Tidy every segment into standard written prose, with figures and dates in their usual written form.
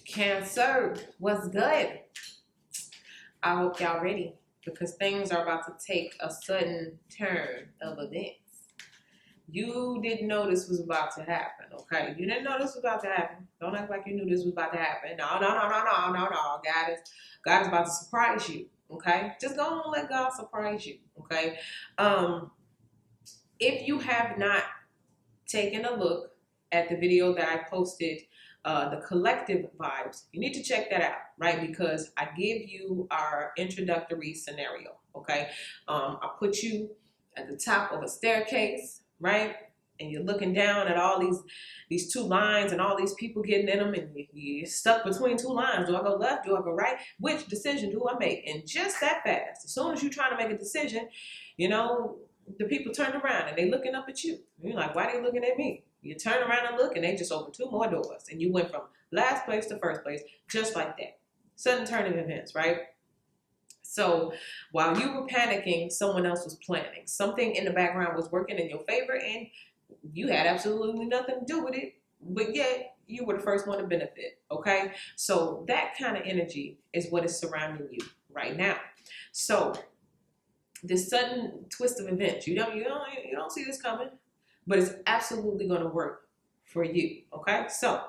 Cancer, what's good? I hope y'all ready because things are about to take a sudden turn of events. You didn't know this was about to happen, okay? You didn't know this was about to happen. Don't act like you knew this was about to happen. No. God is about to surprise you, okay? Just go and let God surprise you, okay? If you have not taken a look at the video that I posted, the collective vibes, you need to check that out, right? Because I give you our introductory scenario, okay? I put you at the top of a staircase, right? And you're looking down at all these two lines and all these people getting in them, and you're stuck between two lines. Do I go left? Do I go right? Which decision do I make? And just that fast, as soon as you're trying to make a decision, you know, the people turn around and they looking up at you. You're like, why are they looking at me? You turn around and look, and they just opened two more doors, and you went from last place to first place, just like that. Sudden turn of events, right? So while you were panicking, someone else was planning. Something in the background was working in your favor, and you had absolutely nothing to do with it, but yet you were the first one to benefit, okay? So that kind of energy is what is surrounding you right now. So this sudden twist of events, you don't see this coming, but it's absolutely going to work for you, okay? So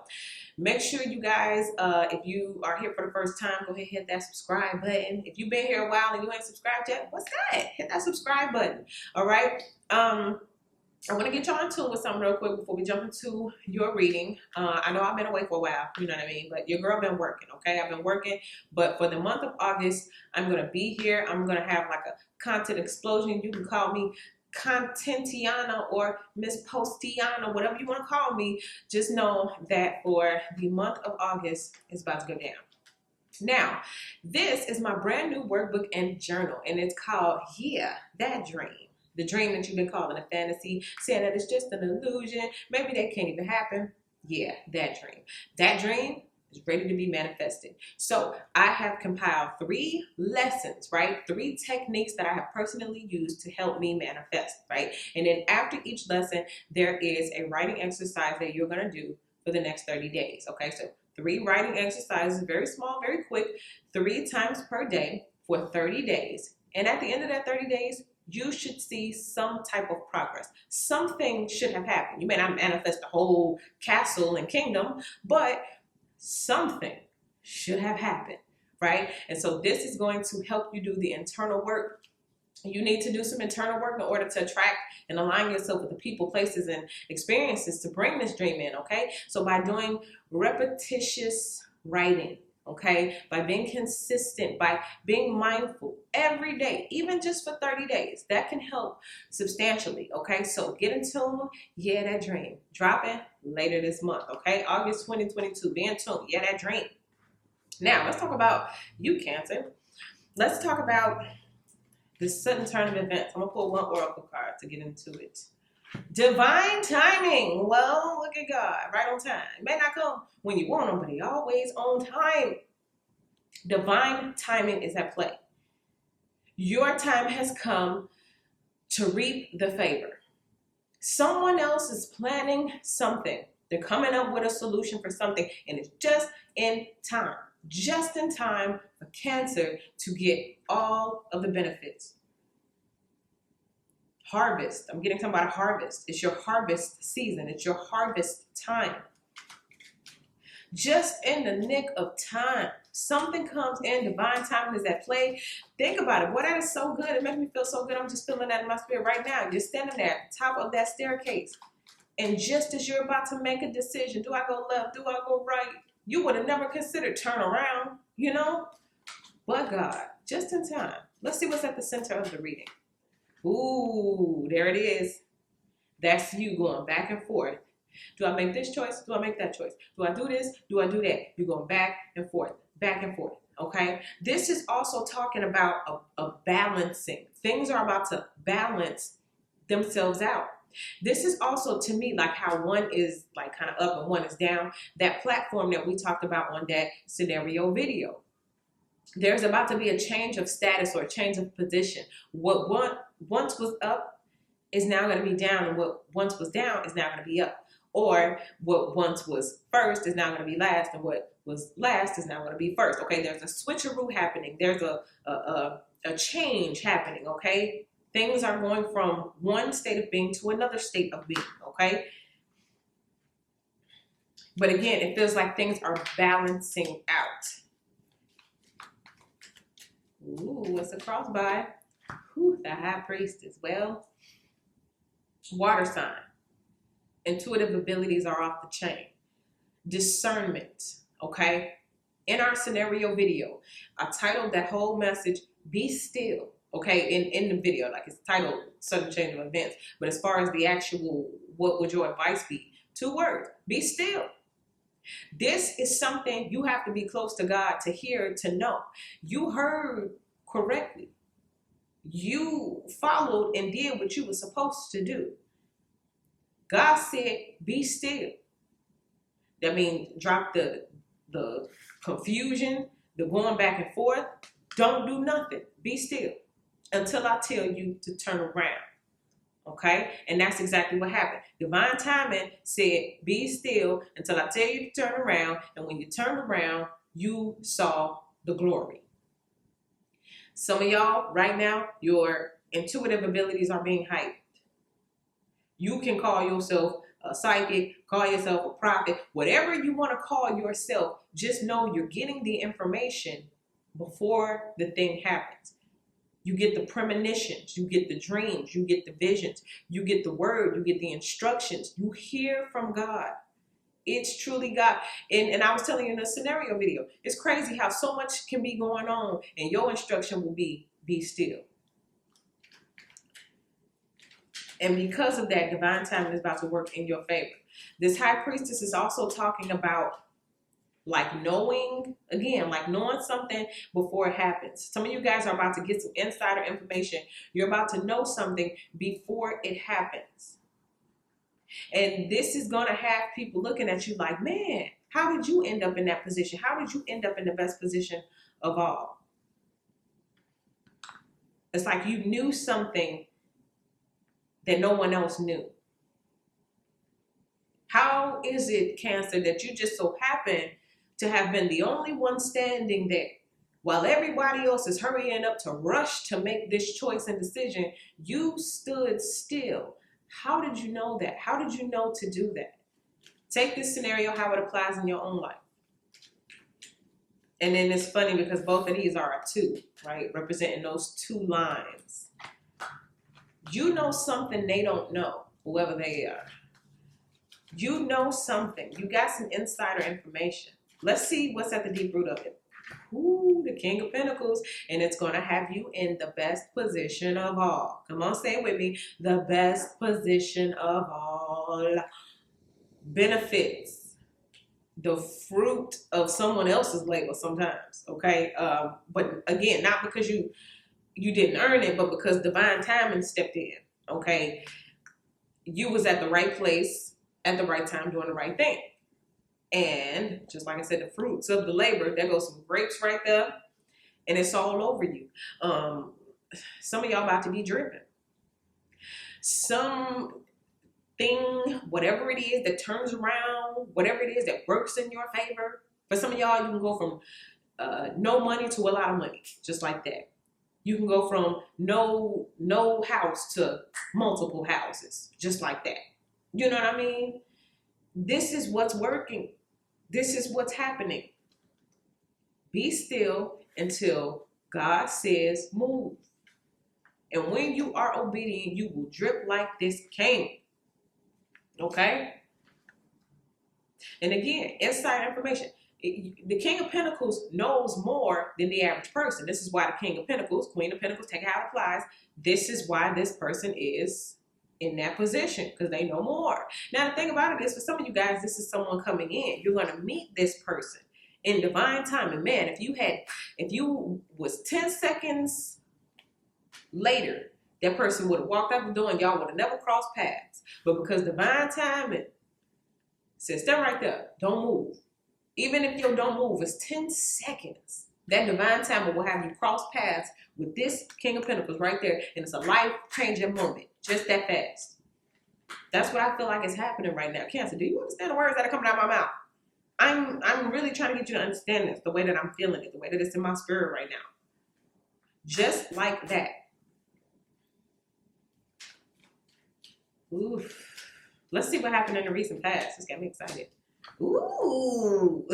make sure you guys, if you are here for the first time, go ahead and hit that subscribe button. If you've been here a while and you ain't subscribed yet, what's that? Hit that subscribe button, all right? I want to get y'all in tune with something real quick before we jump into your reading. I know I've been away for a while, you know what I mean? But your girl been working, okay? I've been working, but for the month of August, I'm going to be here. I'm going to have like a content explosion. You can call me Contentiana or Miss Postiana, whatever you want to call me. Just know that for the month of August, it's about to go down. Now, this is my brand new workbook and journal, and it's called Yeah, That Dream. The dream that you've been calling a fantasy, saying that it's just an illusion. Maybe that can't even happen. Yeah, that dream. That dream is ready to be manifested. So I have compiled 3 lessons, right? 3 techniques that I have personally used to help me manifest, right? And then after each lesson, there is a writing exercise that you're going to do for the next 30 days, okay? So 3 writing exercises, very small, very quick, 3 times per day for 30 days. And at the end of that 30 days, you should see some type of progress. Something should have happened. You may not manifest the whole castle and kingdom, but something should have happened, right? And so this is going to help you do the internal work. You need to do some internal work in order to attract and align yourself with the people, places, and experiences to bring this dream in, okay? So by doing repetitious writing, okay, by being consistent, by being mindful every day, even just for 30 days, that can help substantially, okay? So get in tune. Yeah, that dream. Dropping later this month, okay? August 2022. Be in tune. Yeah, that dream. Now, let's talk about you, Cancer. Let's talk about this sudden turn of events. I'm going to pull one oracle card to get into it. Divine timing. Well, look at God, right on time. It may not come when you want them, but he always on time. Divine timing is at play. Your time has come to reap the favor. Someone else is planning something. They're coming up with a solution for something, and it's just in time for Cancer to get all of the benefits. Harvest. I'm getting something about a harvest. It's your harvest season. It's your harvest time. Just in the nick of time, something comes in. Divine timing is at play. Think about it. Boy, that is so good. It makes me feel so good. I'm just feeling that in my spirit right now. You're standing there at the top of that staircase, and just as you're about to make a decision, do I go left? Do I go right? You would have never considered turn around, you know? But God, just in time. Let's see what's at the center of the reading. Ooh, there it is. That's you going back and forth. Do I make this choice? Do I make that choice? Do I do this? Do I do that? You're going back and forth, okay? This is also talking about a balancing. Things are about to balance themselves out. This is also, to me, like how one is like kind of up and one is down. That platform that we talked about on that scenario video. There's about to be a change of status or a change of position. What once was up is now going to be down, and what once was down is now going to be up. Or what once was first is now going to be last, and what was last is now going to be first. Okay, there's a switcheroo happening. There's a change happening. Okay, things are going from one state of being to another state of being. Okay, but again, it feels like things are balancing out. Ooh, what's the cross by? Whew, the high priestess. Well, water sign. Intuitive abilities are off the chain. Discernment, okay? In our scenario video, I titled that whole message, Be Still, okay? In the video, like it's titled Sudden Change of Events. But as far as the actual, what would your advice be? 2 words, be still. This is something you have to be close to God to hear, to know. You heard correctly. You followed and did what you were supposed to do. God said, be still. That means drop the confusion, the going back and forth. Don't do nothing. Be still until I tell you to turn around. Okay? And that's exactly what happened. Divine timing said, be still until I tell you to turn around. And when you turn around, you saw the glory. Some of y'all right now, your intuitive abilities are being heightened. You can call yourself a psychic, call yourself a prophet, whatever you want to call yourself. Just know you're getting the information before the thing happens. You get the premonitions, you get the dreams, you get the visions, you get the word, you get the instructions. You hear from God. It's truly God. And I was telling you in a scenario video, it's crazy how so much can be going on and your instruction will be still. And because of that, divine timing is about to work in your favor. This high priestess is also talking about like knowing, again, like knowing something before it happens. Some of you guys are about to get some insider information. You're about to know something before it happens. And this is going to have people looking at you like, man, how did you end up in that position? How did you end up in the best position of all? It's like you knew something that no one else knew. How is it, Cancer, that you just so happen to have been the only one standing there while everybody else is hurrying up to rush to make this choice and decision? You stood still. How did you know that? How did you know to do that? Take this scenario, how it applies in your own life. And then it's funny because both of these are a 2, right? Representing those 2 lines. You know something they don't know, whoever they are. You know something. You got some insider information. Let's see what's at the deep root of it. Ooh, the King of Pentacles. And it's going to have you in the best position of all. Come on, say it with me. The best position of all. Benefits. The fruit of someone else's labor sometimes, okay? But again, not because you didn't earn it, but because divine timing stepped in, okay? You was at the right place at the right time doing the right thing. And just like I said, the fruits of the labor, there goes some grapes right there, and it's all over you. Some of y'all about to be driven. Something, whatever it is that turns around, whatever it is that works in your favor. For some of y'all, you can go from no money to a lot of money, just like that. You can go from no house to multiple houses, just like that. You know what I mean? This is what's working. This is what's happening. Be still until God says move. And when you are obedient, you will drip like this king. Okay? And again, inside information. The King of Pentacles knows more than the average person. This is why the King of Pentacles, Queen of Pentacles, take it how it applies. This is why this person is in that position, because they know more. Now, the thing about it is, for some of you guys, this is someone coming in. You're going to meet this person in divine time. And man, if you was 10 seconds later, that person would have walked out the door and y'all would have never crossed paths. But because divine timing says, stay right there, don't move. Even if you don't move, it's 10 seconds. That divine timer will have you cross paths with this King of Pentacles right there. And it's a life-changing moment. Just that fast. That's what I feel like is happening right now. Cancer, do you understand the words that are coming out of my mouth? I'm really trying to get you to understand this, the way that I'm feeling it, the way that it's in my spirit right now. Just like that. Oof. Let's see what happened in the recent past. This got me excited. Ooh.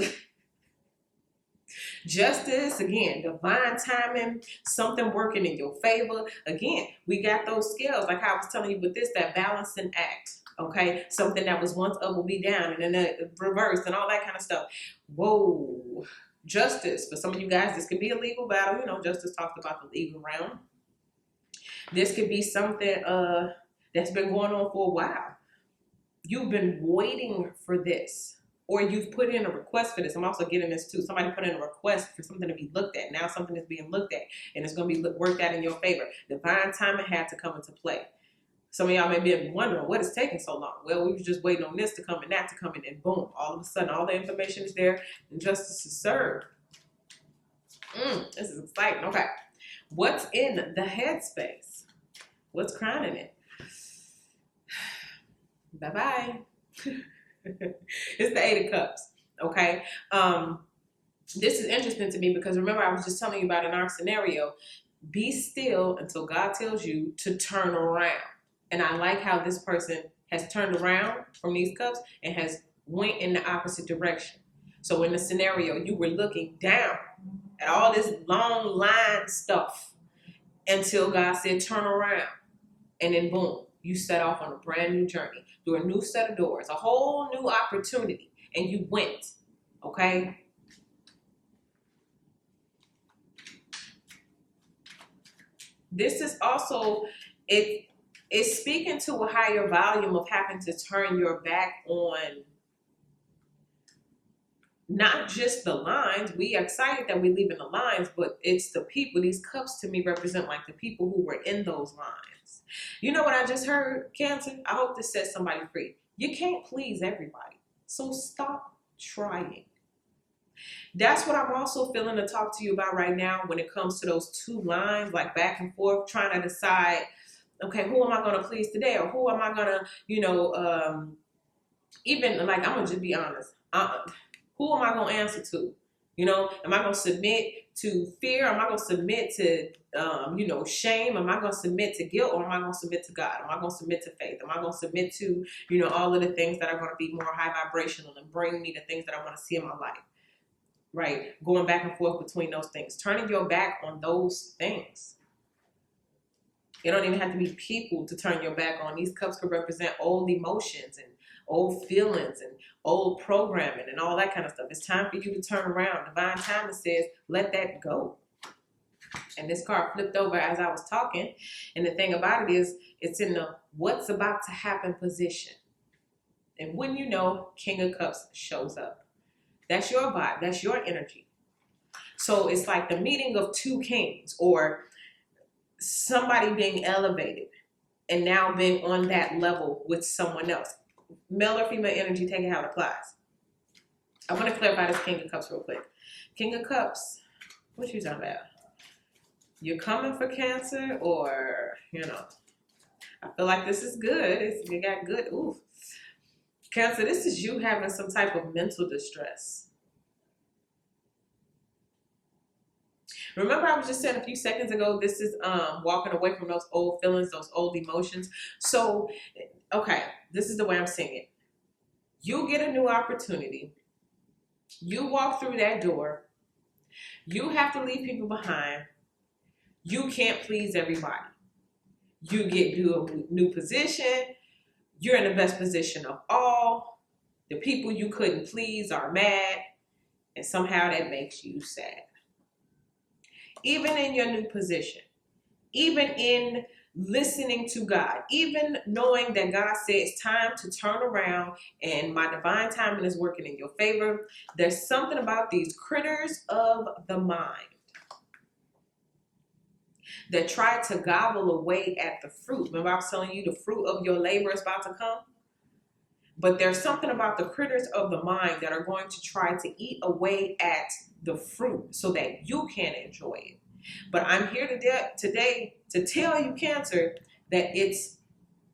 Justice, again, divine timing, something working in your favor. Again, we got those skills, like I was telling you with this, that balancing act. Okay, something that was once up will be down, and then reversed, and all that kind of stuff. Whoa. Justice, for some of you guys, this could be a legal battle. You know, justice talked about the legal realm. This could be something that's been going on for a while. You've been waiting for this, or you've put in a request for this. I'm also getting this too. Somebody put in a request for something to be looked at. Now something is being looked at, and it's going to be worked out in your favor. Divine timing had to come into play. Some of y'all may be wondering, what is taking so long? Well, we were just waiting on this to come and that to come in, and boom, all of a sudden, all the information is there, and justice is served. This is exciting. Okay. What's in the headspace? What's crowning it? Bye-bye. It's the Eight of Cups, okay? This is interesting to me because remember I was just telling you about in our scenario, be still until God tells you to turn around. And I like how this person has turned around from these cups and has went in the opposite direction. So in the scenario, you were looking down at all this long line stuff until God said turn around. And then boom, you set off on a brand new journey through a new set of doors, a whole new opportunity, and you went, okay? This is also, it's speaking to a higher volume of having to turn your back on not just the lines. We are excited that we're leaving the lines, but it's the people. These cups to me represent like the people who were in those lines. You know what I just heard, Cancer? I hope this sets somebody free. You can't please everybody, so stop trying. That's what I'm also feeling to talk to you about right now when it comes to those two lines, like back and forth, trying to decide, okay, who am I going to please today? Or who am I going to, even like, I'm going to just be honest. Who am I going to answer to? You know, am I going to submit to fear? Am I going to submit to, shame? Am I going to submit to guilt? Or am I going to submit to God? Am I going to submit to faith? Am I going to submit to, all of the things that are going to be more high vibrational and bring me the things that I want to see in my life? Right? Going back and forth between those things. Turning your back on those things. You don't even have to be people to turn your back on. These cups could represent old emotions and old feelings and old programming and all that kind of stuff. It's time for you to turn around. Divine timing says, let that go. And this card flipped over as I was talking. And the thing about it is, it's in the what's about to happen position. And when you know, King of Cups shows up. That's your vibe. That's your energy. So it's like the meeting of two kings, or somebody being elevated and now being on that level with someone else. Male or female energy, take it how it applies. I want to clarify this King of Cups real quick. King of Cups, what you talking about? You're coming for Cancer, or, I feel like this is good. You got good, ooh. Cancer, this is you having some type of mental distress. Remember I was just saying a few seconds ago, this is walking away from those old feelings, those old emotions. So, okay, this is the way I'm seeing it. You get a new opportunity. You walk through that door. You have to leave people behind. You can't please everybody. You get to a new position. You're in the best position of all. The people you couldn't please are mad, and somehow that makes you sad. Even in your new position, even in listening to God, even knowing that God said it's time to turn around and my divine timing is working in your favor, there's something about these critters of the mind that try to gobble away at the fruit. Remember I was telling you the fruit of your labor is about to come? But there's something about the critters of the mind that are going to try to eat away at the fruit so that you can enjoy it. But I'm here today to tell you, Cancer, that it's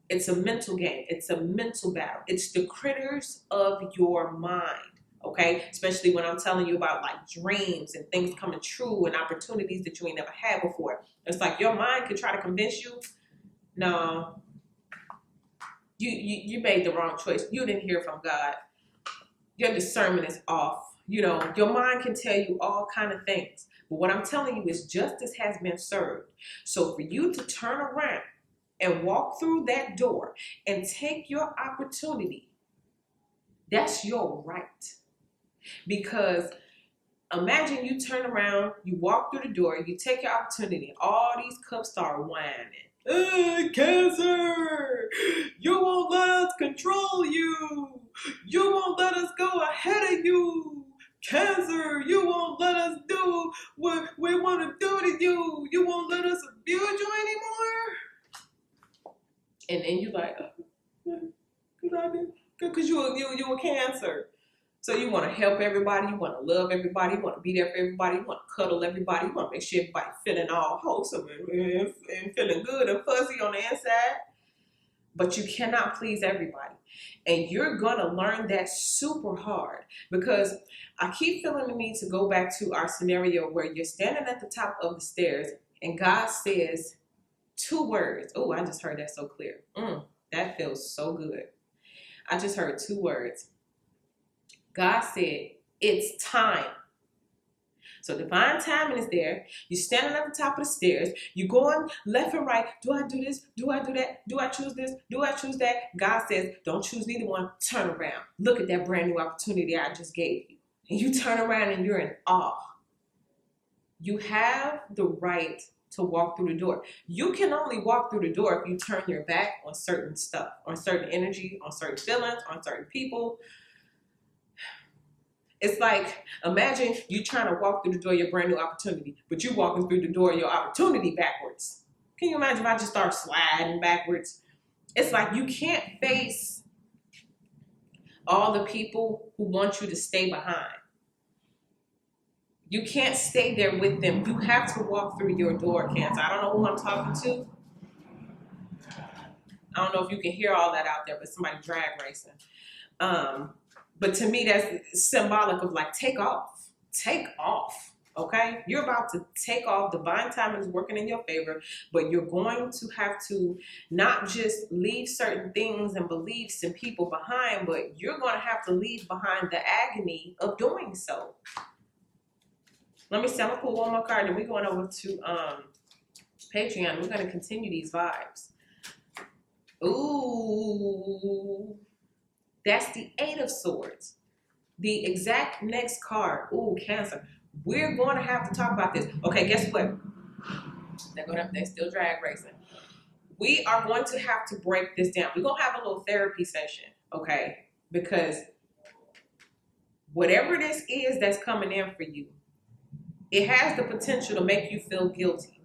It's a mental game. It's a mental battle. It's the critters of your mind. Okay, especially when I'm telling you about like dreams and things coming true and opportunities that you ain't never had before. It's like your mind can try to convince you, no, you made the wrong choice. You didn't hear from God. Your discernment is off. You know, your mind can tell you all kind of things. But what I'm telling you is justice has been served. So for you to turn around and walk through that door and take your opportunity, that's your right. Because imagine you turn around, you walk through the door, you take your opportunity, all these cups start whining. Cancer, you won't let us control you. You won't let us go ahead of you. Cancer, you won't let us do what we want to do to you. You won't let us abuse you anymore. And then you like, because you a Cancer. So you want to help everybody, you want to love everybody, you want to be there for everybody, you want to cuddle everybody, you want to make sure everybody feeling all wholesome and feeling good and fuzzy on the inside. But you cannot please everybody. And you're going to learn that super hard, because I keep feeling the need to go back to our scenario where you're standing at the top of the stairs and God says 2 words. Oh, I just heard that so clear. That feels so good. I just heard 2 words. God said, it's time. So divine timing is there. You're standing at the top of the stairs. You're going left and right. Do I do this? Do I do that? Do I choose this? Do I choose that? God says, don't choose neither one. Turn around. Look at that brand new opportunity I just gave you. And you turn around and you're in awe. You have the right to walk through the door. You can only walk through the door if you turn your back on certain stuff, on certain energy, on certain feelings, on certain people. It's like, imagine you trying to walk through the door your brand new opportunity, but you walking through the door your opportunity backwards. Can you imagine if I just start sliding backwards? It's like you can't face all the people who want you to stay behind. You can't stay there with them. You have to walk through your door, Cancer. I don't know who I'm talking to. I don't know if you can hear all that out there, but somebody drag racing. But to me, that's symbolic of like, take off, okay? You're about to take off. Divine timing is working in your favor, but you're going to have to not just leave certain things and beliefs and people behind, but you're going to have to leave behind the agony of doing so. Let me see, I'm gonna pull one more card and we're going over to Patreon. We're gonna continue these vibes. Ooh. That's the 8 of Swords. The exact next card. Ooh, Cancer. We're going to have to talk about this. Okay, guess what? They're still drag racing. We are going to have to break this down. We're going to have a little therapy session, okay? Because whatever this is that's coming in for you, it has the potential to make you feel guilty.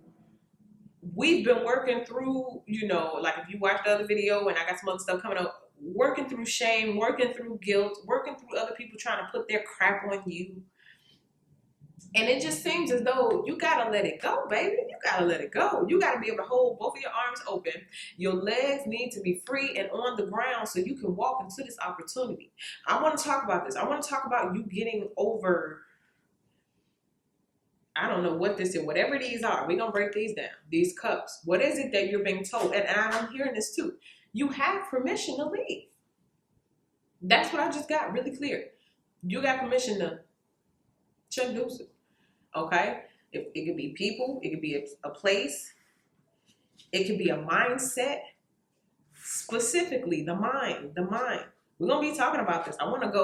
We've been working through, you know, like if you watched the other video and I got some other stuff coming up, working through shame, working through guilt, working through other people trying to put their crap on you. And it just seems as though you gotta let it go, baby. You gotta let it go. You gotta be able to hold both of your arms open. Your legs need to be free and on the ground so you can walk into this opportunity. I want to talk about this. I want to talk about you getting over, I don't know what this is, whatever these are. We're gonna break these down. These cups. What is it that you're being told? And I'm hearing this too. You have permission to leave. That's what I just got really clear. You got permission to check deuces. Okay? It could be people. It could be a place. It could be a mindset. Specifically, the mind. We're going to be talking about this. I'm going to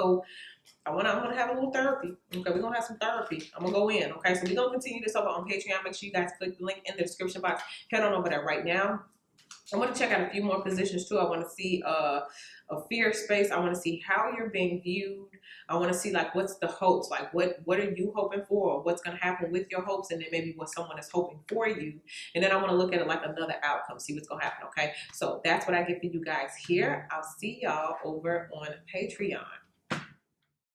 have a little therapy. Okay, we're going to have some therapy. I'm going to go in. Okay, so we're going to continue this over on Patreon. Make sure you guys click the link in the description box. Head on over there right now. I want to check out a few more positions too. I want to see a fear space. I want to see how you're being viewed. I want to see like what's the hopes, like what are you hoping for, or what's going to happen with your hopes, and then maybe what someone is hoping for you. And then I want to look at it like another outcome, see what's going to happen. Okay, so that's what I get for you guys here. I'll see y'all over on Patreon.